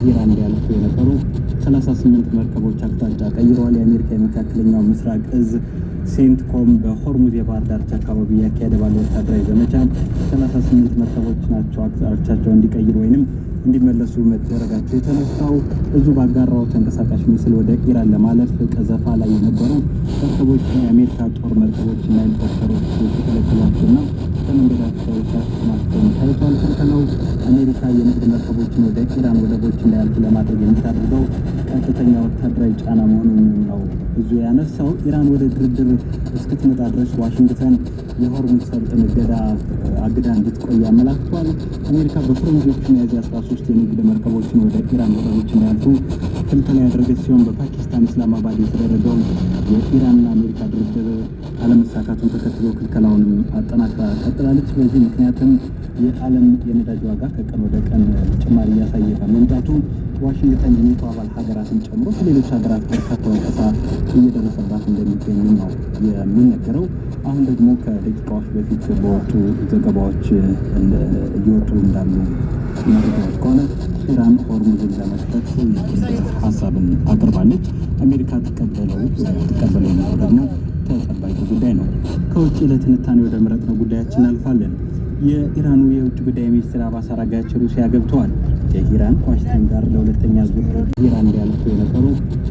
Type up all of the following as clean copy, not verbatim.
ኢራን ሊያልፉ የነበሩ 38 መርከቦች አቅጣጫ ቀይረዋል። የአሜሪካ የመካከለኛው ምስራቅ እዝ ሴንትኮም በሆርሙዝ የባህር ዳርቻ አካባቢ ያካሄደ ባለው ወታደራዊ ዘመቻ 38 መርከቦች ናቸው አቅጣጫቸውን እንዲቀይሩ ወይንም እንዲመለሱ መደረጋቸው የተነሳው እዙ ባጋራው ተንቀሳቃሽ ምስል ወደ ኢራን ለማለፍ ቀዘፋ ላይ የነበሩ መርከቦች የአሜሪካ ጦር መርከቦችና ሄሊኮፕተሮች የተከለከሏቸውና ከመንገዳቸው ሲያስቆማቸው ታይቷል። ክልከላው አሜሪካ የንግድ መርከቦችን ወደ ኢራን ወደቦች እንዳያልፉ ለማድረግ የምታደርገው ቀጥተኛ ወታደራዊ ጫና መሆኑን ነው እዙ ያነሳው። ኢራን ወደ ድርድር እስክትመጣ ድረስ ዋሽንግተን የሆርሙዝ ሰርጥን አግዳ እንድትቆይ አመላክቷል። አሜሪካ በፈረንጆቹ ሚያዝያ 13 የንግድ መርከቦችን ወደ ኢራን ወደቦች እንዳያልፉ ክልከላ ያደረገች ሲሆን በፓኪስታን ኢስላማባድ የተደረገው የኢራንና አሜሪካ ድርድር አለመሳካቱን ተከትሎ ክልከላውንም አጠናክራ ቀጥላለች። በዚህ ምክንያትም የዓለም የነዳጅ ዋጋ ከቀን ወደ ቀን ጭማሪ እያሳየ በመምጣቱ ዋሽንግተን የኔቶ አባል ሀገራትን ጨምሮ ከሌሎች ሀገራት በርካታ ወቀሳ እየደረሰባት እንደሚገኙ ነው የሚነገረው። አሁን ደግሞ ከደቂቃዎች በፊት በወጡ ዘገባዎች እየወጡ እንዳሉ መረጃዎች ከሆነ ኢራን ሆርሙዝን ለመክፈት ሀሳብን አቅርባለች። አሜሪካ ትቀበለው የሚለው ደግሞ ተጠባቂ ጉዳይ ነው። ከውጭ ለትንታኔ ወደ መረጥነው ጉዳያችን አልፋለን። የኢራኑ የውጭ ጉዳይ ሚኒስትር አባስ አራግቺ ሩሲያ ገብተዋል። የኢራን ከዋሽንግተን ጋር ለሁለተኛ ዙር ኢራን ሊያልፉ የነበሩ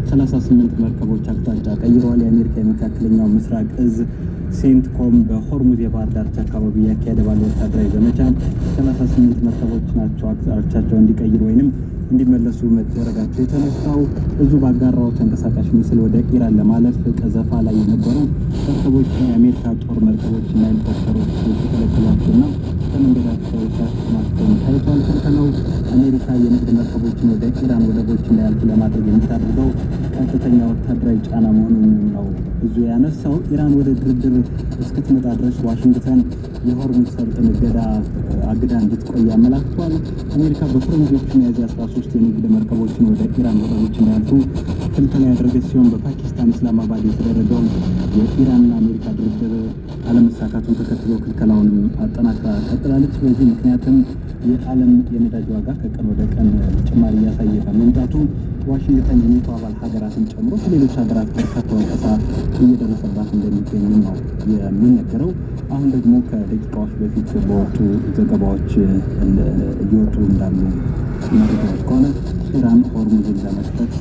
38 መርከቦች አቅጣጫ ቀይረዋል። የአሜሪካ የመካከለኛው ምስራቅ እዝ ሴንትኮም በሆርሙዝ የባህር ዳርቻ አካባቢ ያካሄደ ባለው ወታደራዊ ዘመቻ 38 መርከቦች ናቸው አቅጣጫቸውን እንዲቀይሩ ወይንም እንዲመለሱ መደረጋቸው የተነሳው እዙ ባጋራው ተንቀሳቃሽ ምስል ወደ ኢራን ለማለፍ ቀዘፋ ላይ የነበሩ መርከቦች የአሜሪካ ጦር መርከቦችና ሄሊኮፕተሮች የተከለከሏቸውና ከመንገዳቸው ሲያስቆማቸው ታይቷል። ክልከላው አሜሪካ የንግድ መርከቦችን ወደ ኢራን ወደቦች እንዳያልፉ ለማድረግ የምታደርገው ቀጥተኛ ወታደራዊ ጫና መሆኑን ነው እዙ ያነሳው። ኢራን ወደ ድርድር እስክትመጣ ድረስ ዋሽንግተን የሆርሙዝ ሰርጥን አግዳ እንድትቆይ አመላክቷል። አሜሪካ በፈረንጆቹ ሚያዝያ 13 የንግድ መርከቦችን ወደ ኢራን ወደቦች እንዳያልፉ ክልከላ ያደረገች ሲሆን በፓኪስታን ኢስላማባድ የተደረገው የኢራንና አሜሪካ ድርድር አለመሳካቱን ተከትሎ ክልከላውንም አጠናክራ ቀጥላለች። በዚህ ምክንያትም የዓለም የነዳጅ ዋጋ ከቀን ወደ ቀን ጭማሪ እያሳየ በመምጣቱ ዋሽንግተን የኔቶ አባል ሀገራትን ጨምሮ ከሌሎች ሀገራት በርካታ ወቀሳ እየደረሰባት እንደሚገኙ ነው የሚነገረው። አሁን ደግሞ ከደቂቃዎች በፊት በወጡ ዘገባዎች እየወጡ እንዳሉ መረጃዎች ከሆነ ኢራን ሆርሙዝን ለመክፈት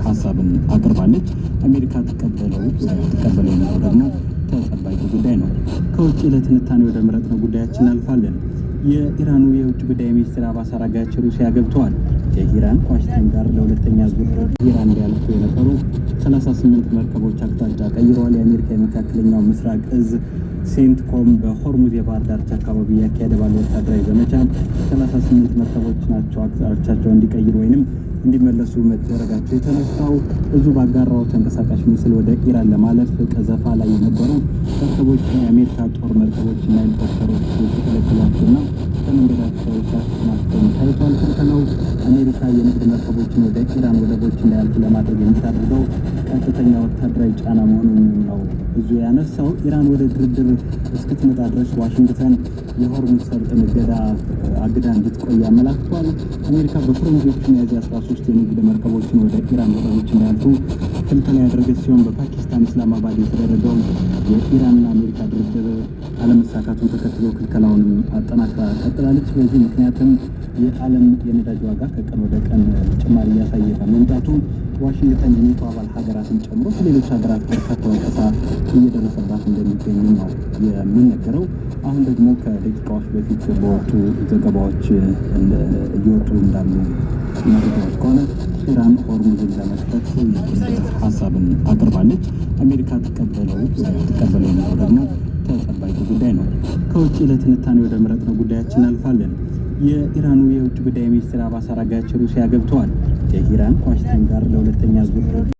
ሀሳብን አቅርባለች። አሜሪካ ትቀበለው የሚለው ደግሞ ተጠባቂ ጉዳይ ነው። ከውጭ ለትንታኔ ወደ መረጥነው ጉዳያችን አልፋለን። የኢራኑ የውጭ ጉዳይ ሚኒስትር አባስ አራግቺ ሩሲያ ገብተዋል። የኢራን ከዋሽንግተን ጋር ለሁለተኛ ዙር ኢራን ሊያልፉ የነበሩ 38 መርከቦች አቅጣጫ ቀይረዋል። የአሜሪካ የመካከለኛው ምስራቅ እዝ ሴንትኮም በሆርሙዝ የባህር ዳርቻ አካባቢ ያካሄደ ባለው ወታደራዊ ዘመቻ 38 መርከቦች ናቸው አቅጣጫቸውን እንዲቀይሩ ወይንም እንዲመለሱ መደረጋቸው የተነሳው እዙ ባጋራው ተንቀሳቃሽ ምስል ወደ ኢራን ለማለፍ ቀዘፋ ላይ የነበሩ መርከቦች የአሜሪካ ጦር መርከቦችና ሄሊኮፕተሮች የተከለከሏቸውና ከመንገዳቸው ሲያስቆማቸው ታይቷል። ክልከላው አሜሪካ የንግድ መርከቦችን ወደ ኢራን ወደቦች እንዳያልፉ ለማድረግ የምታደርገው ቀጥተኛ ወታደራዊ ጫና መሆኑን ነው እዙ ያነሳው። ኢራን ወደ ድርድር እስክትመጣ ድረስ ዋሽንግተን የሆርሙዝ ሰርጥን አግዳ እንድትቆይ አመላክቷል። አሜሪካ በፈረንጆቹ ሚያዝያ 13 የንግድ መርከቦችን ወደ ኢራን ወደቦች እንዳያልፉ ክልከላ ያደረገች ሲሆን በፓኪስታን ኢስላማባድ የተደረገው የኢራንና አሜሪካ ድርድር አለመሳካቱን ተከትሎ ክልከላውንም አጠናክራ ቀጥላለች። በዚህ ምክንያትም የዓለም የነዳጅ ዋጋ ከቀን ወደ ቀን ጭማሪ እያሳየ በመምጣቱ ዋሽንግተን የኔቶ አባል ሀገራትን ጨምሮ ከሌሎች ሀገራት በርካታ ወቀሳ እየደረሰባት እንደሚገኙ ነው የሚነገረው። አሁን ደግሞ ከደቂቃዎች በፊት በወጡ ዘገባዎች እየወጡ እንዳሉ መረጃዎች ከሆነ ኢራን ሆርሙዝን ለመክፈት ሀሳብን አቅርባለች። አሜሪካ ትቀበለው የሚለው ደግሞ ተጠባቂ ጉዳይ ነው። ከውጭ ለትንታኔ ወደ መረጥነው ጉዳያችን አልፋለን። የኢራኑ የውጭ ጉዳይ ሚኒስትር አባስ አራግቺ ሩሲያ ገብተዋል። የኢራን ከዋሽንግተን ጋር ለሁለተኛ ዙር